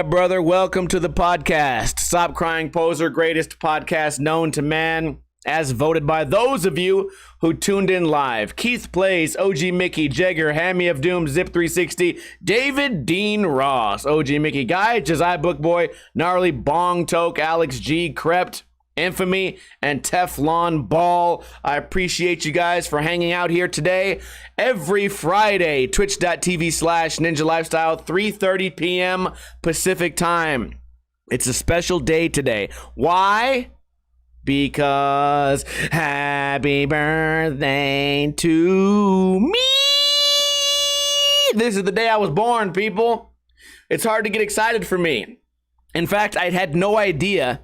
Yeah, brother. Welcome to the podcast. Stop Crying Poser, greatest podcast known to man, as voted by those of you who tuned in live. Keith Plays, OG Mickey, Jagger, Hammy of Doom, Zip360, David Dean Ross, OG Mickey Guy, Josiah Bookboy, Gnarly Bong Toke, Alex G, Crept, Infamy, and Teflon Ball. I appreciate you guys for hanging out here today. Every Friday, twitch.tv/Ninja Lifestyle, 3:30 p.m. Pacific time. It's a special day today. Why? Because happy birthday to me. This is the day I was born, people. It's hard to get excited for me. In fact, I had no idea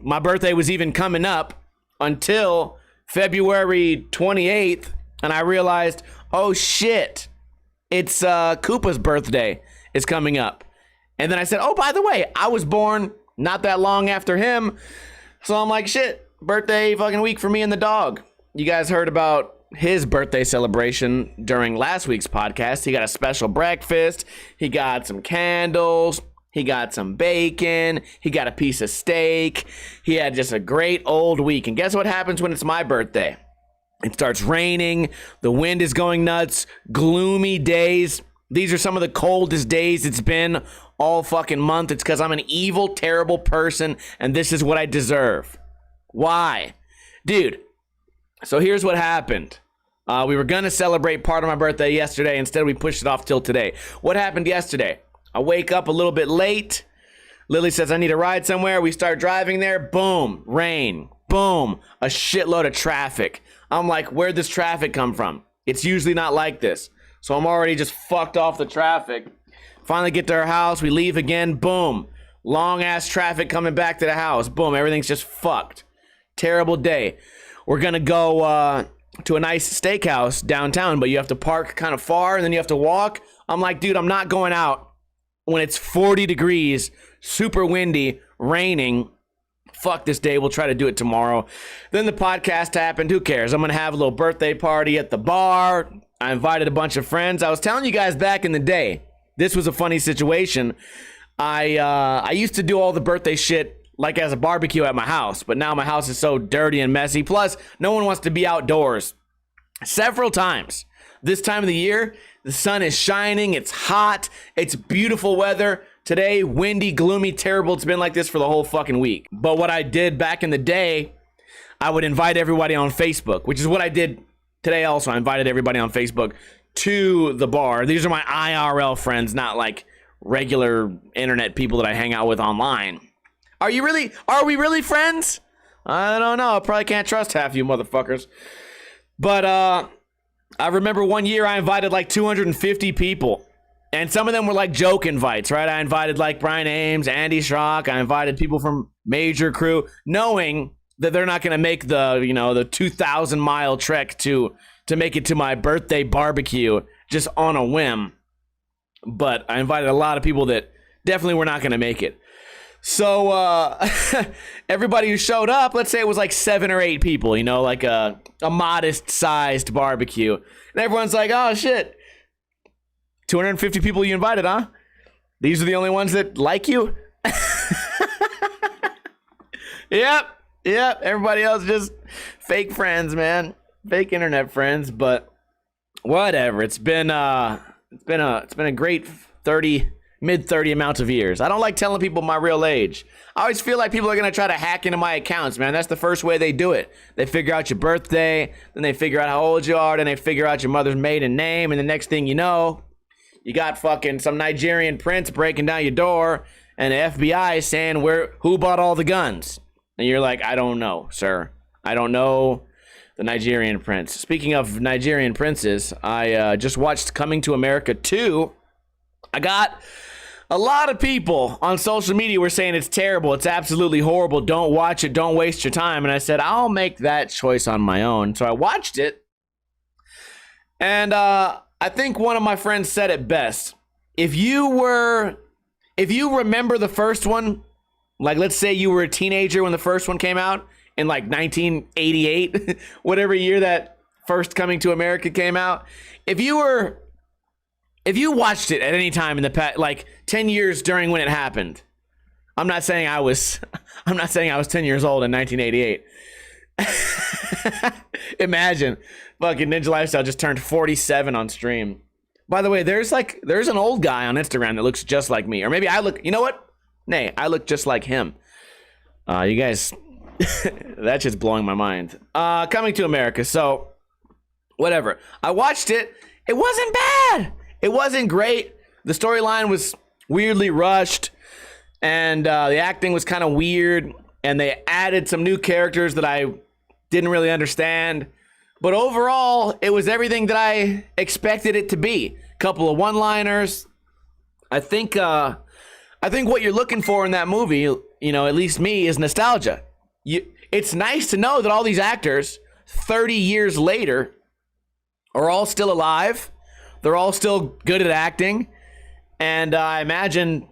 my birthday was even coming up until February 28th, and I realized, oh shit, it's Koopa's birthday is coming up. And then I said, oh, by the way, I was born not that long after him. So I'm like, shit, birthday fucking week for me and the dog. You guys heard about his birthday celebration during last week's podcast. He got a special breakfast. He got some candles. He got some bacon. He got a piece of steak. He had just a great old week. And guess what happens when it's my birthday? It starts raining. The wind is going nuts. Gloomy days. These are some of the coldest days it's been all fucking month. It's because I'm an evil, terrible person, and this is what I deserve. Why? Dude, so here's what happened. We were going to celebrate part of my birthday yesterday. Instead, we pushed it off till today. What happened yesterday? I wake up a little bit late. Lily says, I need a ride somewhere. We start driving there. Boom. Rain. Boom. A shitload of traffic. I'm like, where'd this traffic come from? It's usually not like this. So I'm already just fucked off the traffic. Finally get to our house. We leave again. Boom. Long ass traffic coming back to the house. Boom. Everything's just fucked. Terrible day. We're going to go to a nice steakhouse downtown, but you have to park kind of far and then you have to walk. I'm like, dude, I'm not going out when it's 40 degrees, super windy, raining. Fuck this day. We'll try to do it tomorrow. Then the podcast happened. Who cares? I'm going to have a little birthday party at the bar. I invited a bunch of friends. I was telling you guys back in the day, this was a funny situation. I used to do all the birthday shit like as a barbecue at my house, but now my house is so dirty and messy. Plus, no one wants to be outdoors. Several times this time of the year, the sun is shining, it's hot, it's beautiful weather. Today, windy, gloomy, terrible. It's been like this for the whole fucking week. But what I did back in the day, I would invite everybody on Facebook, which is what I did today also. I invited everybody on Facebook to the bar. These are my IRL friends, not like regular internet people that I hang out with online. Are we really friends? I don't know. I probably can't trust half you motherfuckers. But I remember one year I invited like 250 people. And some of them were like joke invites, right? I invited like Brian Ames, Andy Schrock. I invited people from Major Crew, knowing that they're not going to make the 2,000-mile trek to make it to my birthday barbecue just on a whim. But I invited a lot of people that definitely were not going to make it. So everybody who showed up, let's say it was like 7 or 8 people, like a modest-sized barbecue. And everyone's like, oh, shit, 250 people you invited, huh? These are the only ones that like you? Yep. Everybody else just fake friends, man. Fake internet friends, but whatever. It's been a great mid-30 amount of years. I don't like telling people my real age. I always feel like people are going to try to hack into my accounts, man. That's the first way they do it. They figure out your birthday, then they figure out how old you are, then they figure out your mother's maiden name, and the next thing you know, you got fucking some Nigerian prince breaking down your door, and the FBI is saying, who bought all the guns? And you're like, I don't know, sir. I don't know the Nigerian prince. Speaking of Nigerian princes, I just watched Coming to America 2. I got a lot of people on social media were saying it's terrible. It's absolutely horrible. Don't watch it. Don't waste your time. And I said, I'll make that choice on my own. So I watched it. And I think one of my friends said it best. If you remember the first one, like let's say you were a teenager when the first one came out in like 1988, whatever year that first Coming to America came out. If you were if you watched it at any time in the past, like 10 years during when it happened, I'm not saying I was 10 years old in 1988. Imagine fucking Ninja Lifestyle just turned 47 on stream. By the way, there's an old guy on Instagram that looks just like me. Or maybe I look, you know what? Nay, I look just like him. You guys, that's just blowing my mind. Coming to America. So, whatever. I watched it. It wasn't bad. It wasn't great. The storyline was weirdly rushed. And the acting was kind of weird. And they added some new characters that I didn't really understand. But overall, it was everything that I expected it to be. Couple of one-liners. I think what you're looking for in that movie, you know, at least me, is nostalgia. It's nice to know that all these actors, 30 years later, are all still alive. They're all still good at acting. And I imagine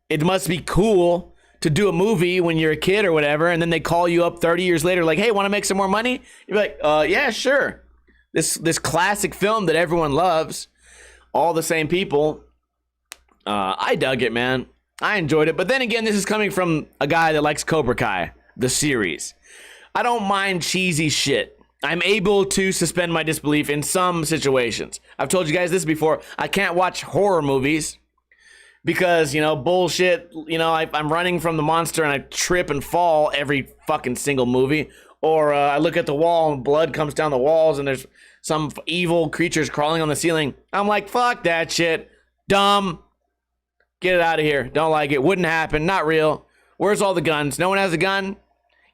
it must be cool to do a movie when you're a kid or whatever, and then they call you up 30 years later like, hey, want to make some more money? You're like, yeah, sure. This classic film that everyone loves, all the same people. I dug it, man. I enjoyed it. But then again, this is coming from a guy that likes Cobra Kai, the series. I don't mind cheesy shit. I'm able to suspend my disbelief in some situations. I've told you guys this before. I can't watch horror movies because, you know, bullshit. You know, I'm running from the monster and I trip and fall every fucking single movie. Or I look at the wall and blood comes down the walls and there's some evil creatures crawling on the ceiling. I'm like, fuck that shit. Dumb. Get it out of here. Don't like it. Wouldn't happen. Not real. Where's all the guns? No one has a gun?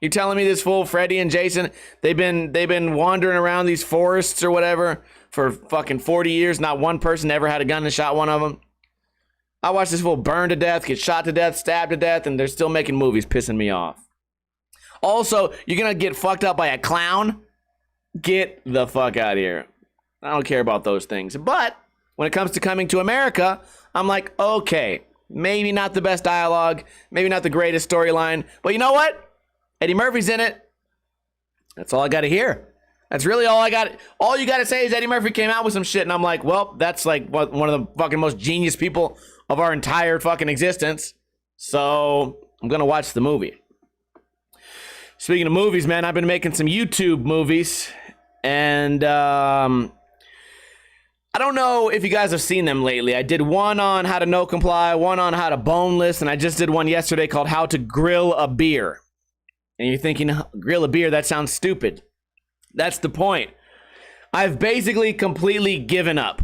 You're telling me this fool, Freddy and Jason, they've been wandering around these forests or whatever for fucking 40 years. Not one person ever had a gun and shot one of them. I watched this fool burn to death, get shot to death, stabbed to death, and they're still making movies, pissing me off. Also, you're going to get fucked up by a clown? Get the fuck out of here. I don't care about those things. But when it comes to coming to America, I'm like, okay, maybe not the best dialogue, maybe not the greatest storyline, but you know what? Eddie Murphy's in it. That's all I got to hear. That's really all I got. All you got to say is Eddie Murphy came out with some shit, and I'm like, well, that's like one of the fucking most genius people of our entire fucking existence. So I'm going to watch the movie. Speaking of movies, man, I've been making some YouTube movies, and I don't know if you guys have seen them lately. I did one on how to no comply, one on how to boneless, and I just did one yesterday called how to grill a beer. And you're thinking, grill a beer, that sounds stupid. That's the point. I've basically completely given up.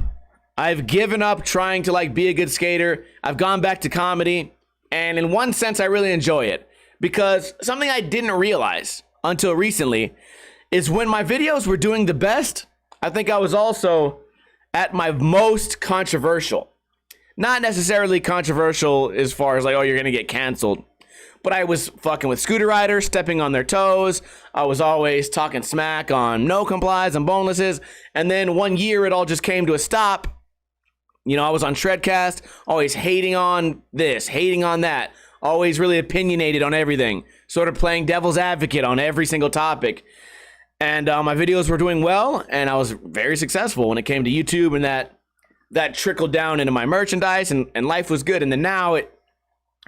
I've given up trying to like be a good skater. I've gone back to comedy. And in one sense, I really enjoy it. Because something I didn't realize until recently is when my videos were doing the best, I think I was also at my most controversial. Not necessarily controversial as far as like, oh, you're going to get canceled. But I was fucking with scooter riders, stepping on their toes. I was always talking smack on no complies and bonelesses. And then one year it all just came to a stop. You know, I was on Shredcast, always hating on this, hating on that. Always really opinionated on everything. Sort of playing devil's advocate on every single topic. And my videos were doing well. And I was very successful when it came to YouTube. And that trickled down into my merchandise. And life was good. And then now,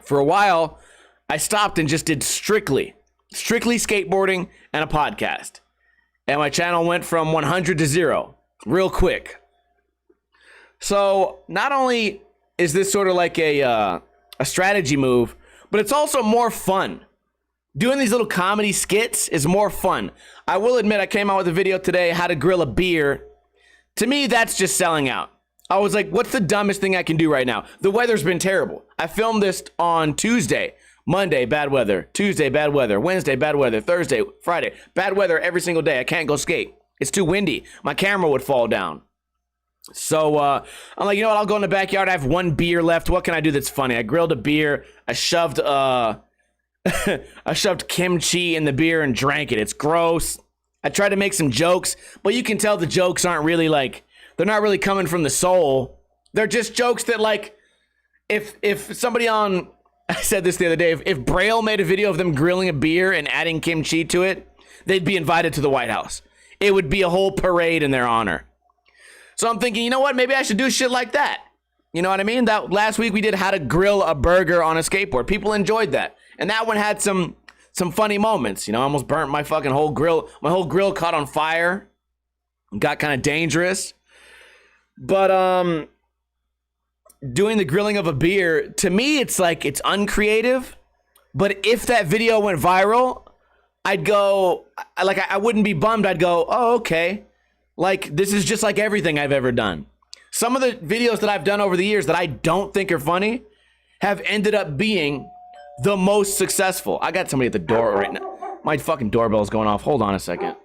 for a while, I stopped and just did strictly skateboarding and a podcast. And my channel went from 100 to 0 real quick. So not only is this sort of like a strategy move, but it's also more fun. Doing these little comedy skits is more fun. I will admit I came out with a video today, how to grill a beer. To me, that's just selling out. I was like, what's the dumbest thing I can do right now? The weather's been terrible. I filmed this on Tuesday. Monday, bad weather. Tuesday, bad weather. Wednesday, bad weather. Thursday, Friday, bad weather every single day. I can't go skate. It's too windy. My camera would fall down. So I'm like, you know what? I'll go in the backyard. I have one beer left. What can I do that's funny? I grilled a beer. I shoved I shoved kimchi in the beer and drank it. It's gross. I tried to make some jokes, but you can tell the jokes aren't really like, they're not really coming from the soul. They're just jokes that like, if somebody on, I said this the other day, if Braille made a video of them grilling a beer and adding kimchi to it, they'd be invited to the White House. It would be a whole parade in their honor. So I'm thinking, you know what? Maybe I should do shit like that. You know what I mean? That last week we did how to grill a burger on a skateboard. People enjoyed that. And that one had some funny moments. You know, I almost burnt my fucking whole grill. My whole grill caught on fire. Got kind of dangerous. But doing the grilling of a beer, to me, it's like, it's uncreative. But if that video went viral, I'd go, like, I wouldn't be bummed. I'd go, oh, okay. Like, this is just like everything I've ever done. Some of the videos that I've done over the years that I don't think are funny have ended up being the most successful. I got somebody at the door right now. My fucking doorbell's going off. Hold on a second.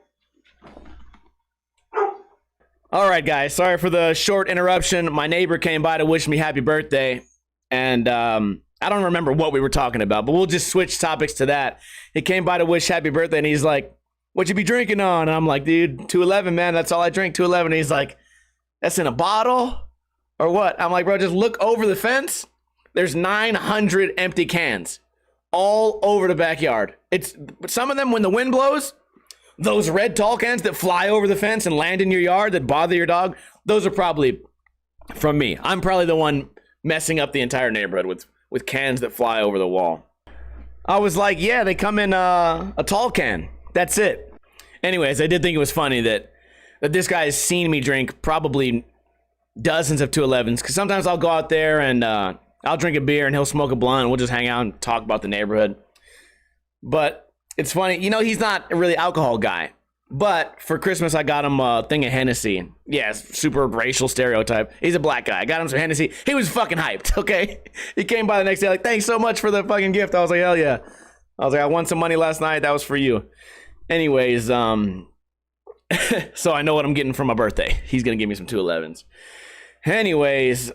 All right, guys. Sorry for the short interruption. My neighbor came by to wish me happy birthday. And I don't remember what we were talking about, but we'll just switch topics to that. He came by to wish happy birthday, and he's like, what you be drinking on? And I'm like, dude, 211, man. That's all I drink, 211. And he's like, that's in a bottle? Or what? I'm like, bro, just look over the fence. There's 900 empty cans all over the backyard. It's some of them, when the wind blows, those red tall cans that fly over the fence and land in your yard that bother your dog, those are probably from me. I'm probably the one messing up the entire neighborhood with cans that fly over the wall. I was like, yeah, they come in a tall can. That's it. Anyways, I did think it was funny that this guy has seen me drink probably dozens of 211s, because sometimes I'll go out there and I'll drink a beer and he'll smoke a blunt and we'll just hang out and talk about the neighborhood. But it's funny, you know, he's not a really alcohol guy. But for Christmas, I got him a thing of Hennessy. Yeah, super racial stereotype. He's a black guy. I got him some Hennessy. He was fucking hyped, okay? He came by the next day like, thanks so much for the fucking gift. I was like, hell yeah. I was like, I won some money last night. That was for you. Anyways, so I know what I'm getting for my birthday. He's going to give me some 211s. Anyways,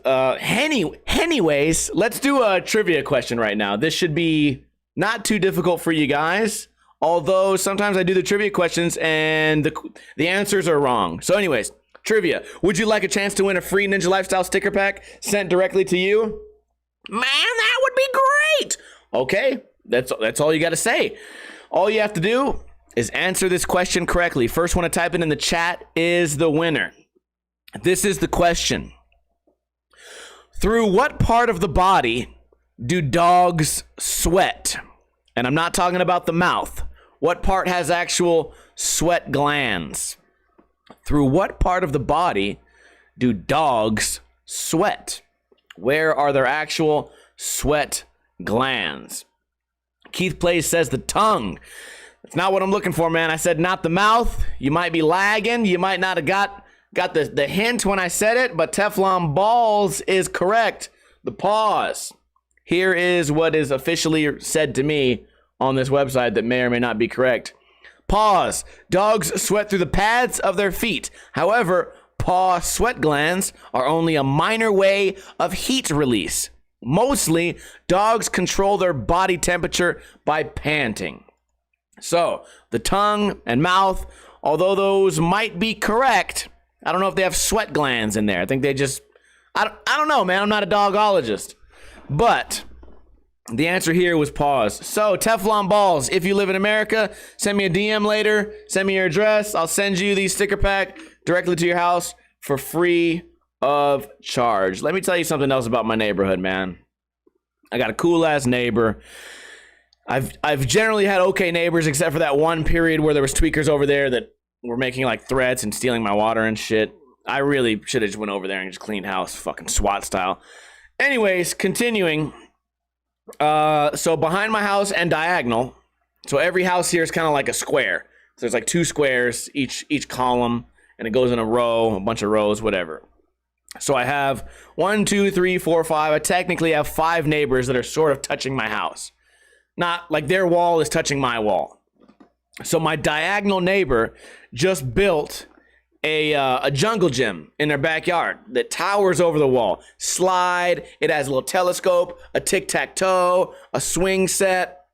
let's do a trivia question right now. This should be not too difficult for you guys. Although sometimes I do the trivia questions and the answers are wrong. So anyways, trivia. Would you like a chance to win a free Ninja Lifestyle sticker pack sent directly to you? Man, that would be great. Okay, that's all you got to say. All you have to do is answer this question correctly. First one to type it in the chat is the winner. This is the question. Through what part of the body do dogs sweat? And I'm not talking about the mouth. What part has actual sweat glands? Through what part of the body do dogs sweat? Where are their actual sweat glands? Keith Plays says the tongue. That's not what I'm looking for, man. I said not the mouth. You might be lagging. You might not have got the hint when I said it, but Teflon Balls is correct. The pause. Here is what is officially said to me on this website that may or may not be correct. Pause. Dogs sweat through the pads of their feet. However, paw sweat glands are only a minor way of heat release. Mostly, dogs control their body temperature by panting. So, the tongue and mouth, although those might be correct, I don't know if they have sweat glands in there. I think they just, I don't know, man. I'm not a dogologist. But the answer here was pause. So, Teflon Balls, if you live in America, send me a DM later. Send me your address. I'll send you the sticker pack directly to your house for free of charge. Let me tell you something else about my neighborhood, man. I got a cool-ass neighbor. I've generally had okay neighbors, except for that one period where there was tweakers over there that were making like threats and stealing my water and shit. I really should have just went over there and just cleaned house, fucking SWAT style. Anyways, continuing. So behind my house and diagonal, so every house here is kind of like a square. So there's like two squares, each column, and it goes in a row, a bunch of rows, whatever. So I have 1, 2, 3, 4, 5. I technically have 5 neighbors that are sort of touching my house. Not like their wall is touching my wall. So my diagonal neighbor just built a jungle gym in their backyard that towers over the wall. Slide, it has a little telescope, a tic-tac-toe, a swing set.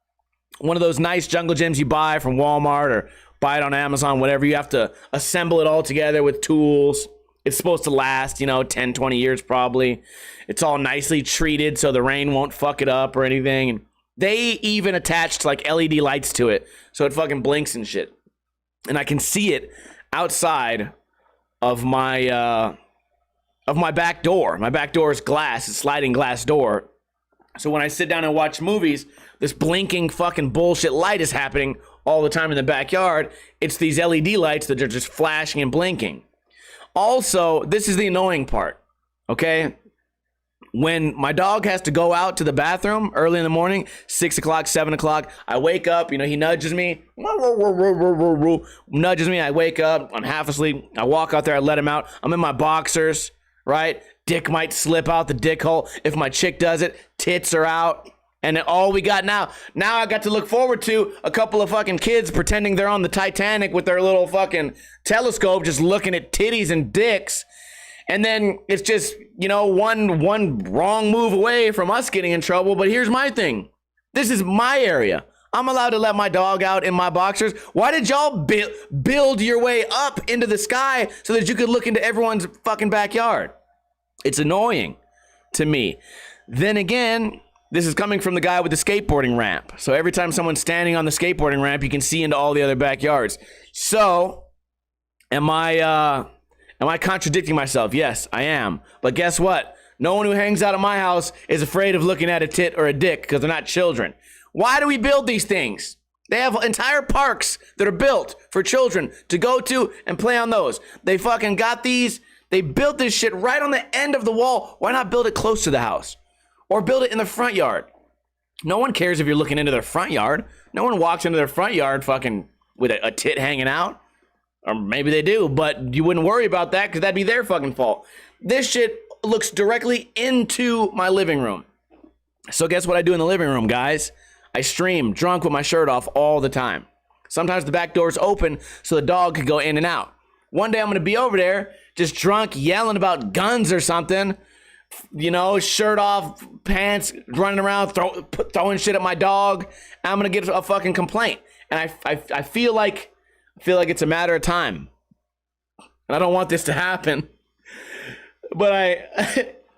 One of those nice jungle gyms you buy from Walmart or buy it on Amazon, whatever. You have to assemble it all together with tools. It's supposed to last, 10, 20 years probably. It's all nicely treated so the rain won't fuck it up or anything. And they even attached like LED lights to it so it fucking blinks and shit. And I can see it outside of my of my back door. My back door is glass, it's sliding glass door. So when I sit down and watch movies, this blinking fucking bullshit light is happening all the time in the backyard. It's these LED lights that are just flashing and blinking. Also, this is the annoying part, okay? When my dog has to go out to the bathroom early in the morning, 6 o'clock, 7 o'clock, I wake up, you know, he nudges me, I wake up, I'm half asleep, I walk out there, I let him out, I'm in my boxers, right? Dick might slip out the dick hole. If my chick does it, tits are out. And then all we got now I got to look forward to a couple of fucking kids pretending they're on the Titanic with their little fucking telescope just looking at titties and dicks. And then it's just, you know, one wrong move away from us getting in trouble. But here's my thing. This is my area. I'm allowed to let my dog out in my boxers. Why did y'all build your way up into the sky so that you could look into everyone's fucking backyard? It's annoying to me. Then again, this is coming from the guy with the skateboarding ramp. So every time someone's standing on the skateboarding ramp, you can see into all the other backyards. So am I contradicting myself? Yes, I am. But guess what? No one who hangs out at my house is afraid of looking at a tit or a dick because they're not children. Why do we build these things? They have entire parks that are built for children to go to and play on those. They fucking got these. They built this shit right on the end of the wall. Why not build it close to the house? Or build it in the front yard? No one cares if you're looking into their front yard. No one walks into their front yard fucking with a tit hanging out. Or maybe they do, but you wouldn't worry about that because that'd be their fucking fault. This shit looks directly into my living room. So guess what I do in the living room, guys? I stream drunk with my shirt off all the time. Sometimes the back door's open so the dog could go in and out. One day I'm going to be over there just drunk yelling about guns or something. You know, shirt off, pants, running around, throwing shit at my dog. And I'm going to get a fucking complaint. And I feel like it's a matter of time. And I don't want this to happen. But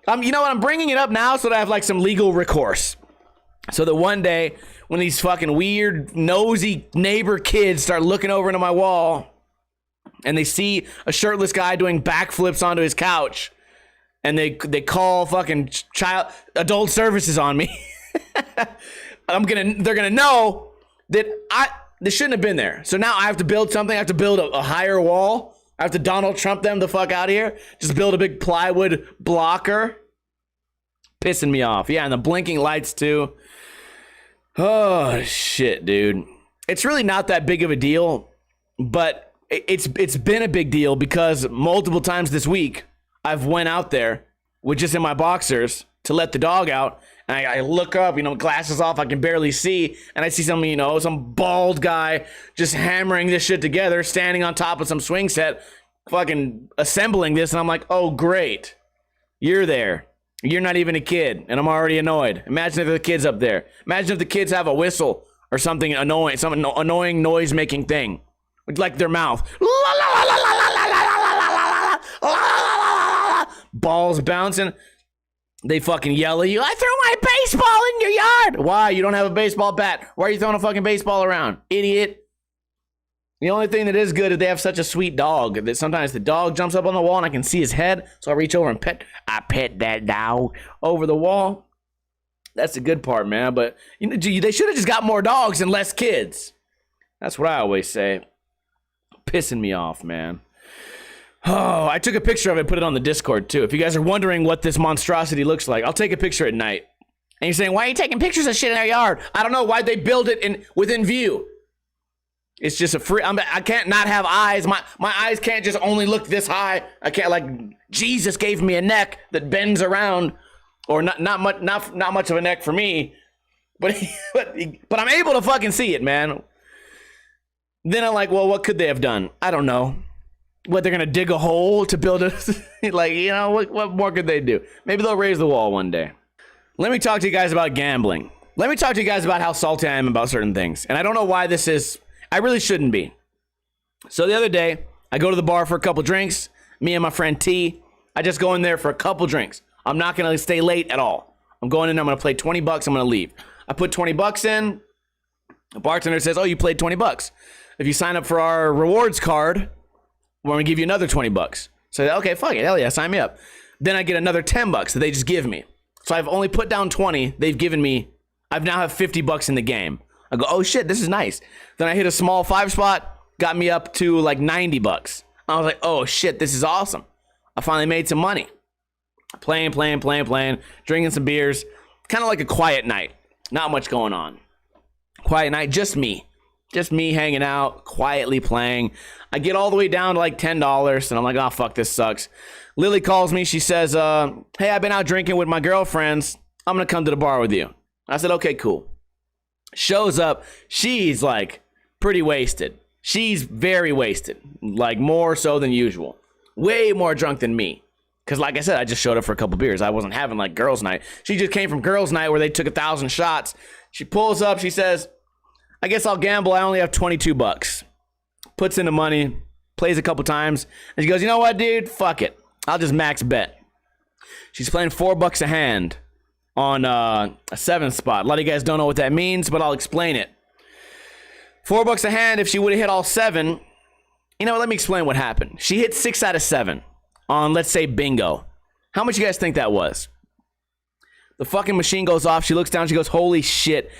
you know what? I'm bringing it up now so that I have like some legal recourse. So that one day when these fucking weird, nosy neighbor kids start looking over into my wall and they see a shirtless guy doing backflips onto his couch and they call fucking adult services on me, they're gonna know that they shouldn't have been there. So now I have to build something. I have to build a higher wall. I have to Donald Trump them the fuck out of here. Just build a big plywood blocker. Pissing me off. Yeah, and the blinking lights too. Oh, shit, dude. It's really not that big of a deal, but it's been a big deal because multiple times this week, I've went out there with just in my boxers to let the dog out, and I look up, you know, glasses off, I can barely see, and I see some, you know, some bald guy just hammering this shit together, standing on top of some swing set, fucking assembling this, and I'm like, oh, great. You're there. You're not even a kid, and I'm already annoyed. Imagine if the kid's up there. Imagine if the kids have a whistle or something annoying, some annoying noise-making thing, with like their mouth. Balls bouncing. They fucking yell at you, I threw my baseball in your yard. Why? You don't have a baseball bat. Why are you throwing a fucking baseball around? Idiot. The only thing that is good is they have such a sweet dog that sometimes the dog jumps up on the wall and I can see his head. So I reach over and I pet that dog over the wall. That's the good part, man. But you know, they should have just got more dogs and less kids. That's what I always say. Pissing me off, man. Oh, I took a picture of it, put it on the Discord too. If you guys are wondering what this monstrosity looks like, I'll take a picture at night. And you're saying, why are you taking pictures of shit in their yard? I don't know. Why'd they build it within view? It's just I can't not have eyes. My eyes can't just only look this high. I can't, like, Jesus gave me a neck that bends around, or not much of a neck for me, but I'm able to fucking see it, man. Then I'm like, well, what could they have done? I don't know. What, they're gonna dig a hole to build a like, you know, what more could they do? Maybe they'll raise the wall one day. Let me talk to you guys about gambling. Let me talk to you guys about how salty I am about certain things. And I don't know why this is. I really shouldn't be. So the other day, I go to the bar for a couple drinks. Me and my friend T. I just go in there for a couple drinks. I'm not going to stay late at all. I'm going in, I'm going to play 20 bucks, I'm going to leave. I put 20 bucks in. The bartender says, oh, you played 20 bucks. If you sign up for our rewards card, we're going to give you another 20 bucks. So, okay, fuck it. Hell yeah, sign me up. Then I get another 10 bucks that they just give me. So I've only put down 20. They've given me, I've now have 50 bucks in the game. I go, oh shit, this is nice. Then I hit a small 5 spot, got me up to like 90 bucks. I was like, oh shit, this is awesome. I finally made some money. Playing, drinking some beers. Kind of like a quiet night. Not much going on. Quiet night, just me. Just me hanging out, quietly playing. I get all the way down to like $10, and I'm like, oh, fuck, this sucks. Lily calls me. She says, hey, I've been out drinking with my girlfriends. I'm going to come to the bar with you. I said, okay, cool. Shows up. She's like pretty wasted. She's very wasted. Like more so than usual. Way more drunk than me. Because like I said, I just showed up for a couple beers. I wasn't having like girls' night. She just came from girls' night where they took 1,000 shots. She pulls up. She says, I guess I'll gamble. I only have 22 bucks. Puts in the money. Plays a couple times. And she goes, you know what, dude? Fuck it. I'll just max bet. She's playing $4 a hand on a 7 spot. A lot of you guys don't know what that means, but I'll explain it. $4 a hand. If she would have hit all 7, you know, let me explain what happened. She hit 6 out of 7 on, let's say, bingo. How much you guys think that was? The fucking machine goes off. She looks down. She goes, holy shit.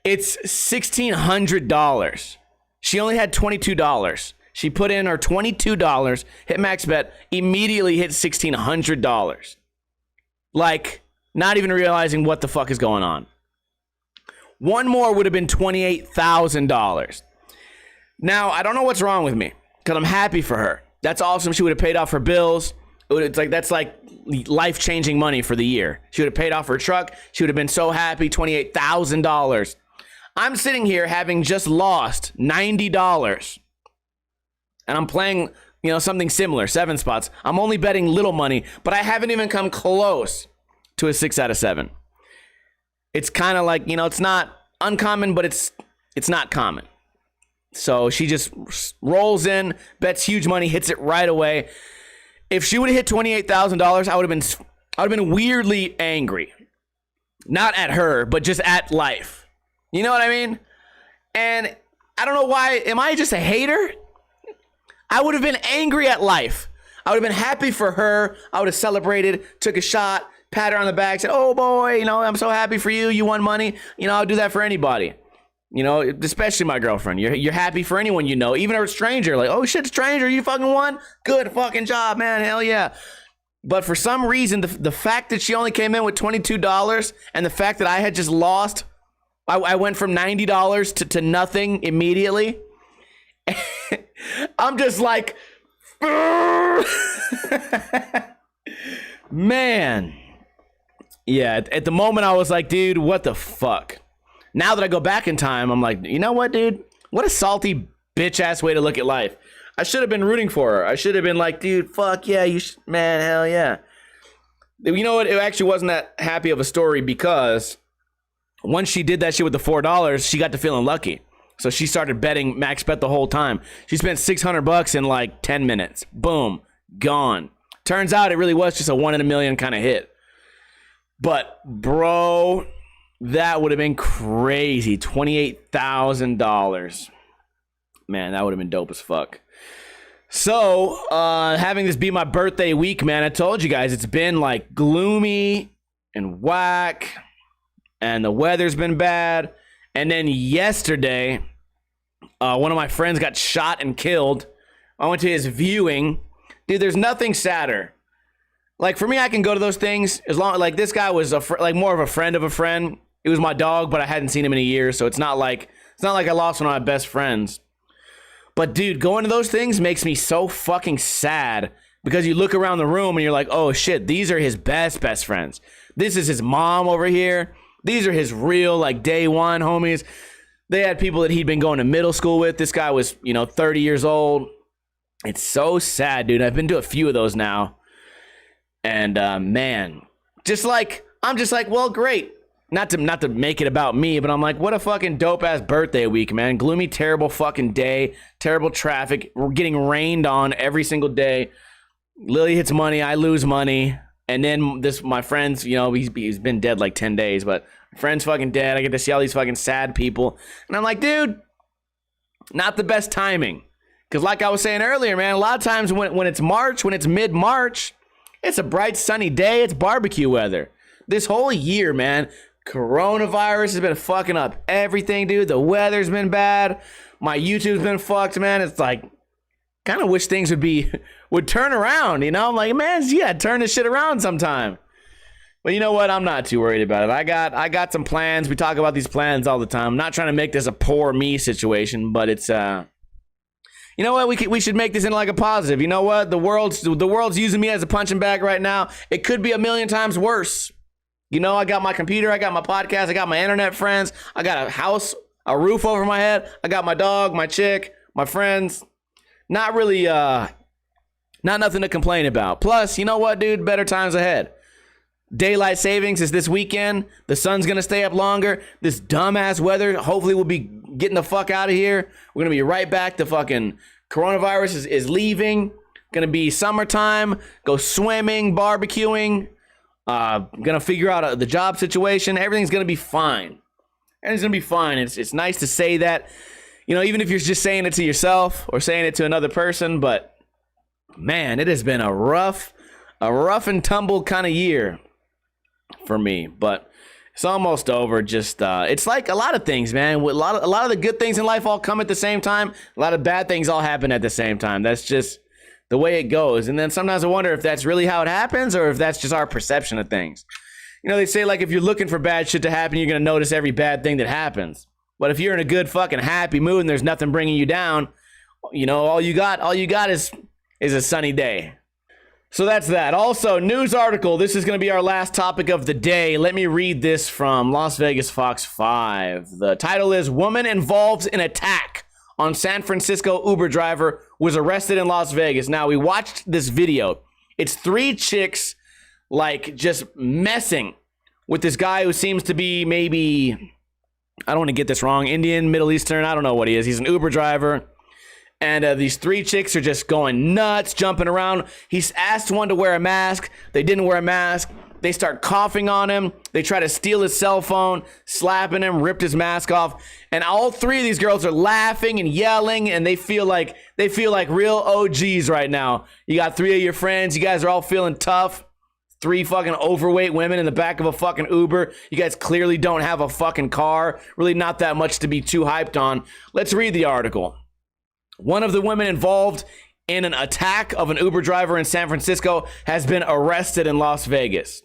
It's $1,600. She only had $22. She put in her $22, hit max bet, immediately hit $1,600. Like, not even realizing what the fuck is going on. One more would have been $28,000. Now, I don't know what's wrong with me, because I'm happy for her. That's awesome. She would have paid off her bills. It's like, that's like life-changing money for the year. She would have paid off her truck. She would have been so happy. $28,000. I'm sitting here having just lost $90. And I'm playing, you know, something similar, 7 spots. I'm only betting little money, but I haven't even come close to a 6 out of 7. It's kind of like, you know, it's not uncommon, but it's not common. So she just rolls in, bets huge money, hits it right away. If she would have hit $28,000, I would have been weirdly angry. Not at her, but just at life. You know what I mean? And I don't know why. Am I just a hater? I would have been angry at life. I would have been happy for her. I would have celebrated, took a shot, pat her on the back, said, oh boy, you know, I'm so happy for you. You won money. You know, I'll do that for anybody. You know, especially my girlfriend. You're happy for anyone you know, even a stranger. Like, oh shit, stranger, you fucking won? Good fucking job, man. Hell yeah. But for some reason, the fact that she only came in with $22 and the fact that I had just lost, I went from $90 to nothing immediately. I'm just like, man. Yeah, at the moment I was like, dude, what the fuck? Now that I go back in time, I'm like, you know what, dude? What a salty bitch-ass way to look at life. I should have been rooting for her. I should have been like, dude, fuck yeah, man, hell yeah. You know what? It actually wasn't that happy of a story because once she did that shit with the $4, she got to feeling lucky. So she started betting max bet the whole time. She spent $600 in like 10 minutes. Boom, gone. Turns out it really was just a 1 in a million kind of hit. But, bro, that would have been crazy. $28,000. Man, that would have been dope as fuck. So, having this be my birthday week, man, I told you guys it's been like gloomy and whack, and the weather's been bad. And then yesterday, one of my friends got shot and killed. I went to his viewing. Dude, there's nothing sadder. Like, for me, I can go to those things as long, like, this guy was like more of a friend of a friend. It was my dog, but I hadn't seen him in a year, so it's not like I lost one of my best friends. But dude, going to those things makes me so fucking sad because you look around the room and you're like, oh shit, these are his best friends. This is his mom over here. These are his real, like, day one homies. They had people that he'd been going to middle school with. This guy was, 30 years old. It's so sad, dude. I've been to a few of those now. And man, I'm just like, well, great. Not to make it about me, but I'm like, what a fucking dope ass birthday week, man. Gloomy, terrible fucking day, terrible traffic. We're getting rained on every single day. Lily hits money, I lose money, and then my friend's, he's been dead like 10 days, but my friend's fucking dead. I get to see all these fucking sad people, and I'm like, dude, not the best timing, because like I was saying earlier, man, a lot of times when it's March, when it's mid-March, It's a bright sunny day. It's barbecue weather. This whole year, man, coronavirus has been fucking up everything, dude. The weather's been bad. My YouTube's been fucked, man. It's like, kind of wish things would turn around, you know? I'm like, man, yeah, turn this shit around sometime. But you know what? I'm not too worried about it. I got some plans. We talk about these plans all the time. I'm not trying to make this a poor me situation, but it's you know what? We should make this into like a positive. You know what? The world's using me as a punching bag right now. It could be a million times worse. You know, I got my computer, I got my podcast, I got my internet friends, I got a house, a roof over my head, I got my dog, my chick, my friends. Not really not nothing to complain about. Plus, you know what, dude? Better times ahead. Daylight savings is this weekend. The sun's going to stay up longer. This dumbass weather, hopefully we'll be getting the fuck out of here. We're going to be right back to fucking coronavirus is leaving. Going to be summertime. Go swimming, barbecuing. Going to figure out the job situation. Everything's going to be fine. Everything's going to be fine. It's nice to say that, you know, even if you're just saying it to yourself or saying it to another person. But, man, it has been a rough and tumble kind of year for me, but it's almost over. Just it's like a lot of things, man. A lot of the good things in life all come at the same time. A lot of bad things all happen at the same time. That's just the way it goes. And then sometimes I wonder if that's really how it happens or if that's just our perception of things. You know, they say like if you're looking for bad shit to happen, you're gonna notice every bad thing that happens. But if you're in a good fucking happy mood and there's nothing bringing you down, you know, all you got is a sunny day. So that's that. Also, news article. This is going to be our last topic of the day. Let me read this from Las Vegas Fox 5. The title is Woman Involved in Attack on San Francisco Uber Driver Was Arrested in Las Vegas. Now, we watched this video. It's 3 chicks, like, just messing with this guy who seems to be maybe, I don't want to get this wrong, Indian, Middle Eastern, I don't know what he is. He's an Uber driver. And these 3 chicks are just going nuts, jumping around. He's asked one to wear a mask. They didn't wear a mask. They start coughing on him. They try to steal his cell phone, slapping him, ripped his mask off. And all 3 of these girls are laughing and yelling, and they feel like real OGs right now. You got 3 of your friends. You guys are all feeling tough. 3 fucking overweight women in the back of a fucking Uber. You guys clearly don't have a fucking car. Really not that much to be too hyped on. Let's read the article. One of the women involved in an attack of an Uber driver in San Francisco has been arrested in Las Vegas.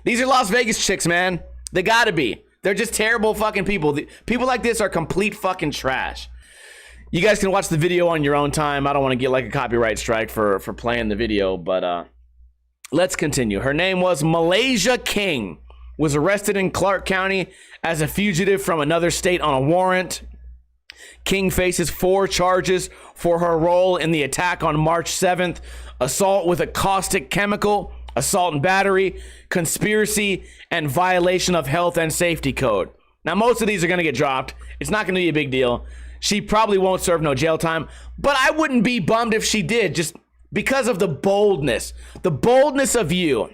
These are Las Vegas chicks, man. They gotta be. They're just terrible fucking people. People like this are complete fucking trash. You guys can watch the video on your own time. I don't want to get like a copyright strike for playing the video, but let's continue. Her name was Malaysia King. Was arrested in Clark County as a fugitive from another state on a warrant. King faces 4 charges for her role in the attack on March 7th, assault with a caustic chemical, assault and battery, conspiracy, and violation of health and safety code. Now, most of these are going to get dropped. It's not going to be a big deal. She probably won't serve no jail time, but I wouldn't be bummed if she did, just because of the boldness of you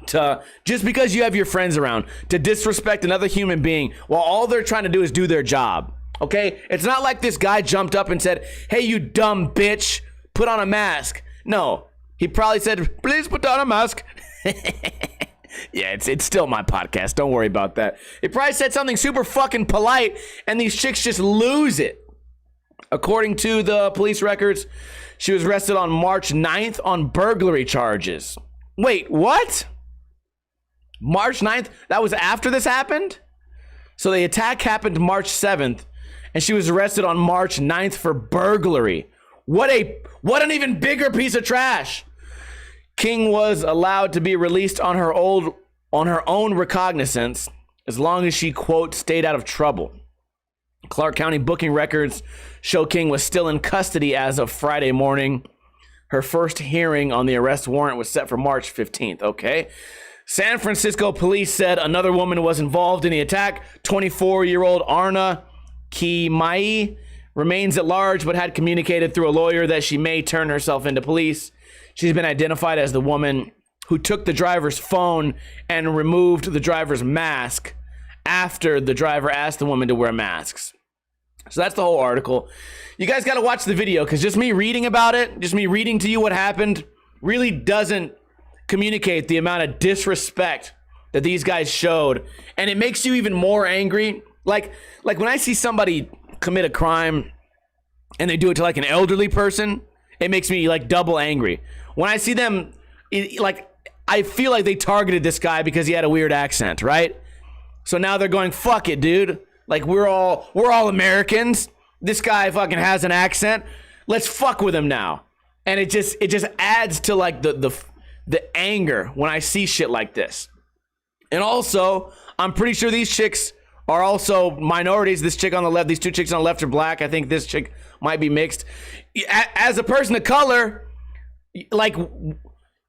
to, just because you have your friends around, to disrespect another human being while all they're trying to do is do their job. Okay, it's not like this guy jumped up and said, "Hey, you dumb bitch, put on a mask." No, he probably said, "Please put on a mask." Yeah, it's still my podcast. Don't worry about that. He probably said something super fucking polite, and these chicks just lose it. According to the police records, she was arrested on March 9th on burglary charges. Wait, what? March 9th? That was after this happened? So the attack happened March 7th. And she was arrested on March 9th for burglary. What an even bigger piece of trash. King was allowed to be released on her own recognizance as long as she, quote, stayed out of trouble. Clark County booking records show King was still in custody as of Friday morning. Her first hearing on the arrest warrant was set for March 15th. Okay. San Francisco police said another woman was involved in the attack. 24-year-old Arna Kimai remains at large, but had communicated through a lawyer that she may turn herself into police. She's been identified as the woman who took the driver's phone and removed the driver's mask after the driver asked the woman to wear masks. So that's the whole article. You guys got to watch the video, because just me reading about it, just me reading to you what happened, really doesn't communicate the amount of disrespect that these guys showed, and it makes you even more angry. Like when I see somebody commit a crime and they do it to like an elderly person, it makes me like double angry. When I see them, I feel like they targeted this guy because he had a weird accent, right? So now they're going, fuck it, dude. Like we're all Americans. This guy fucking has an accent. Let's fuck with him now. And it just adds to like the anger when I see shit like this. And also, I'm pretty sure these chicks are also minorities. This chick on the left, these two chicks on the left are black. I think this chick might be mixed. As a person of color, like,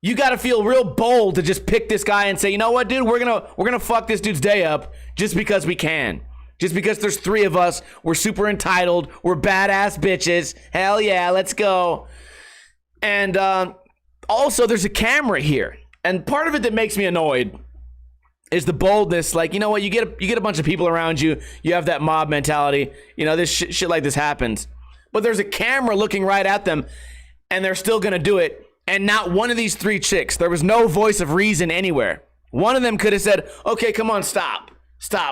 you got to feel real bold to just pick this guy and say, you know what, dude, we're gonna fuck this dude's day up just because we can. Just because there's three of us, we're super entitled, we're badass bitches. Hell yeah, let's go. And also, there's a camera here, and part of it that makes me annoyed is the boldness. Like, you know what, you get a bunch of people around you, you have that mob mentality. You know, this shit like this happens, but there's a camera looking right at them, and they're still gonna do it. And not one of these three chicks, there was no voice of reason anywhere. One of them could have said, okay, come on, stop,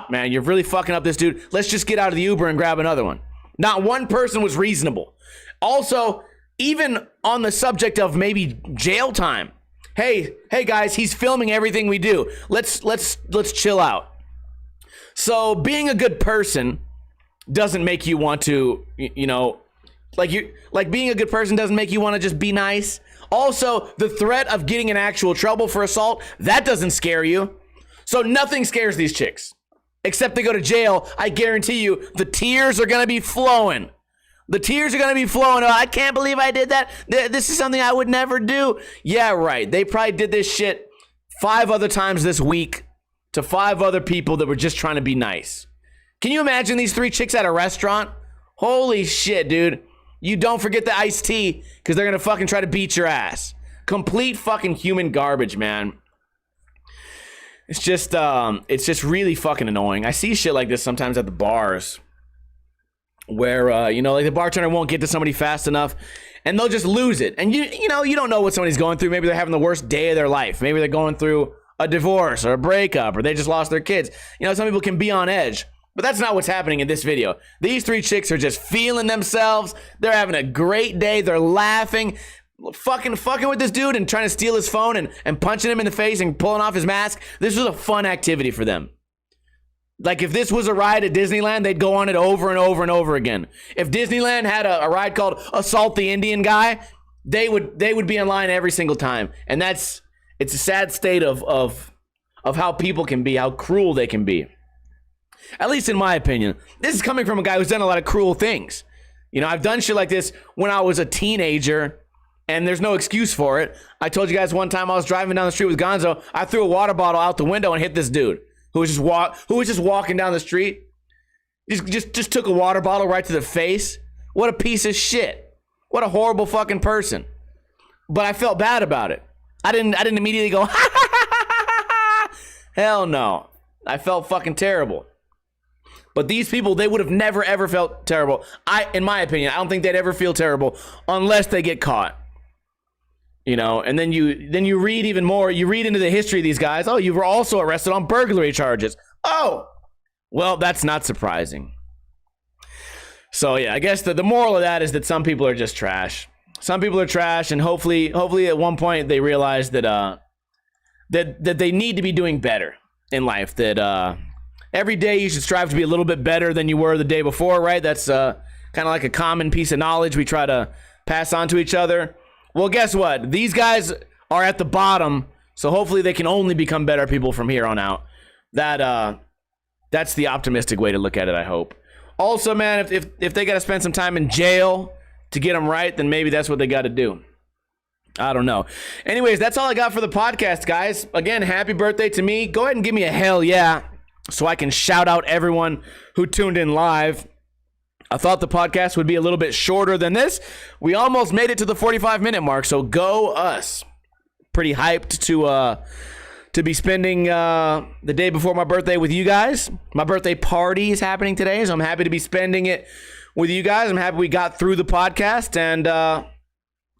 man, you're really fucking up this dude. Let's just get out of the Uber and grab another one. Not one person was reasonable. Also, even on the subject of maybe jail time, hey guys, he's filming everything we do. Let's chill out. So being a good person doesn't make you want to, being a good person doesn't make you want to just be nice. Also, the threat of getting in actual trouble for assault, that doesn't scare you. So nothing scares these chicks. Except they go to jail. I guarantee you, the tears are going to be flowing. The tears are going to be flowing. Oh, I can't believe I did that. This is something I would never do. Yeah, right. They probably did this shit 5 other times this week to 5 other people that were just trying to be nice. Can you imagine these 3 chicks at a restaurant? Holy shit, dude. You don't forget the iced tea because they're going to fucking try to beat your ass. Complete fucking human garbage, man. It's just really fucking annoying. I see shit like this sometimes at the bars where, like the bartender won't get to somebody fast enough and they'll just lose it. And you don't know what somebody's going through. Maybe they're having the worst day of their life. Maybe they're going through a divorce or a breakup or they just lost their kids. Some people can be on edge. But that's not what's happening in this video. These 3 chicks are just feeling themselves. They're having a great day. They're laughing, fucking with this dude and trying to steal his phone and punching him in the face and pulling off his mask. This was a fun activity for them. Like if this was a ride at Disneyland, they'd go on it over and over and over again. If Disneyland had a ride called Assault the Indian Guy, they would be in line every single time. And it's a sad state of how people can be, how cruel they can be. At least in my opinion. This is coming from a guy who's done a lot of cruel things. I've done shit like this when I was a teenager, and there's no excuse for it. I told you guys one time I was driving down the street with Gonzo. I threw a water bottle out the window and hit this dude who was just walking down the street. Just took a water bottle right to the face. What a piece of shit. What a horrible fucking person. But I felt bad about it. I didn't immediately go, ha ha ha ha ha ha. Hell no. I felt fucking terrible. But these people, they would have never, ever felt terrible. In my opinion, I don't think they'd ever feel terrible unless they get caught. And then you read even more. You read into the history of these guys. Oh, you were also arrested on burglary charges. Oh, well, that's not surprising. So, yeah, I guess the moral of that is that some people are just trash. Some people are trash, and hopefully at one point they realize that they need to be doing better in life. That every day you should strive to be a little bit better than you were the day before, right? That's kind of like a common piece of knowledge we try to pass on to each other. Well, guess what? These guys are at the bottom, so hopefully they can only become better people from here on out. That's the optimistic way to look at it, I hope. Also, man, if they got to spend some time in jail to get them right, then maybe that's what they got to do. I don't know. Anyways, that's all I got for the podcast, guys. Again, happy birthday to me. Go ahead and give me a hell yeah, so I can shout out everyone who tuned in live. I thought the podcast would be a little bit shorter than this. We almost made it to the 45-minute mark, so go us. Pretty hyped to be spending the day before my birthday with you guys. My birthday party is happening today, so I'm happy to be spending it with you guys. I'm happy we got through the podcast, and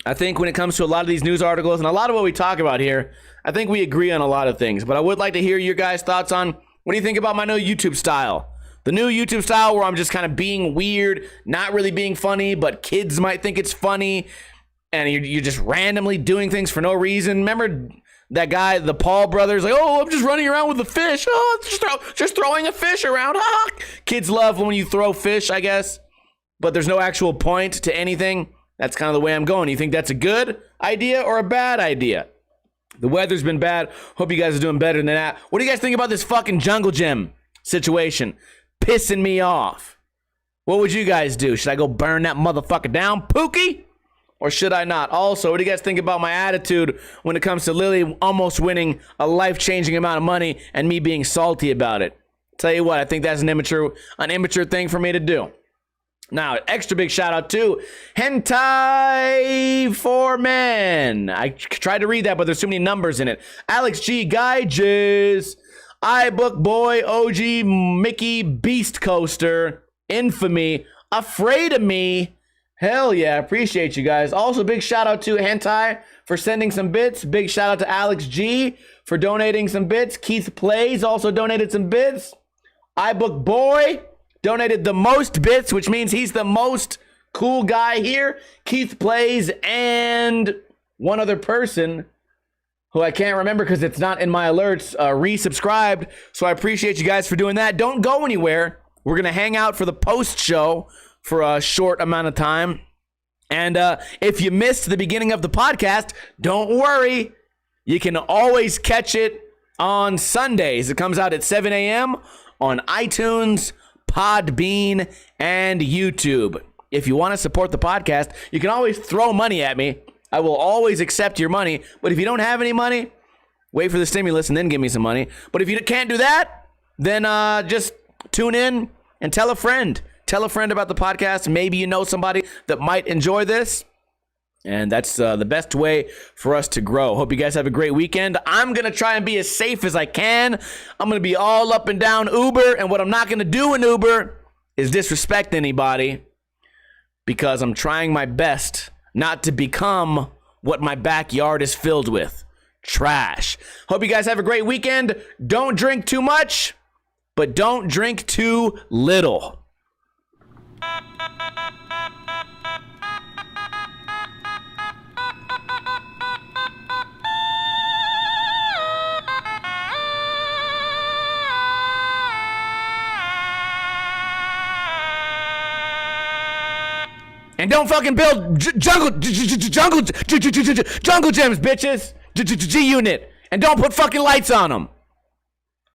I think when it comes to a lot of these news articles and a lot of what we talk about here, I think we agree on a lot of things. But I would like to hear your guys' thoughts on what do you think about my new YouTube style? The new YouTube style where I'm just kind of being weird, not really being funny, but kids might think it's funny. And you're just randomly doing things for no reason. Remember that guy, the Paul brothers, like, oh, I'm just running around with a fish. Oh, just throwing a fish around. Ah. Kids love when you throw fish, I guess. But there's no actual point to anything. That's kind of the way I'm going. You think that's a good idea or a bad idea? The weather's been bad. Hope you guys are doing better than that. What do you guys think about this fucking jungle gym situation? Pissing me off. What would you guys do? Should I go burn that motherfucker down, Pookie? Or should I not? Also, what do you guys think about my attitude when it comes to Lily almost winning a life-changing amount of money and me being salty about it? Tell you what, I think that's an immature thing for me to do. Now, extra big shout out to Hentai for Men. I tried to read that, but there's too many numbers in it. Alex G. Guy Jizz, iBook Boy, OG Mickey Beast Coaster, Infamy, Afraid of Me. Hell yeah, appreciate you guys. Also, big shout out to Hentai for sending some bits. Big shout out to Alex G for donating some bits. Keith Plays also donated some bits. iBook Boy donated the most bits, which means he's the most cool guy here. Keith Plays and one other person who I can't remember because it's not in my alerts, resubscribed. So I appreciate you guys for doing that. Don't go anywhere. We're going to hang out for the post show for a short amount of time. And if you missed the beginning of the podcast, don't worry. You can always catch it on Sundays. It comes out at 7 a.m. on iTunes, Podbean, and YouTube. If you want to support the podcast, you can always throw money at me. I will always accept your money. But if you don't have any money, wait for the stimulus and then give me some money. But if you can't do that, then just tune in and tell a friend. Tell a friend about the podcast. Maybe you know somebody that might enjoy this. And that's the best way for us to grow. Hope you guys have a great weekend. I'm going to try and be as safe as I can. I'm going to be all up and down Uber. And what I'm not going to do in Uber is disrespect anybody, because I'm trying my best not to become what my backyard is filled with. Trash. Hope you guys have a great weekend. Don't drink too much, but don't drink too little. And don't fucking build jungle gyms, bitches. G-Unit. And don't put fucking lights on them.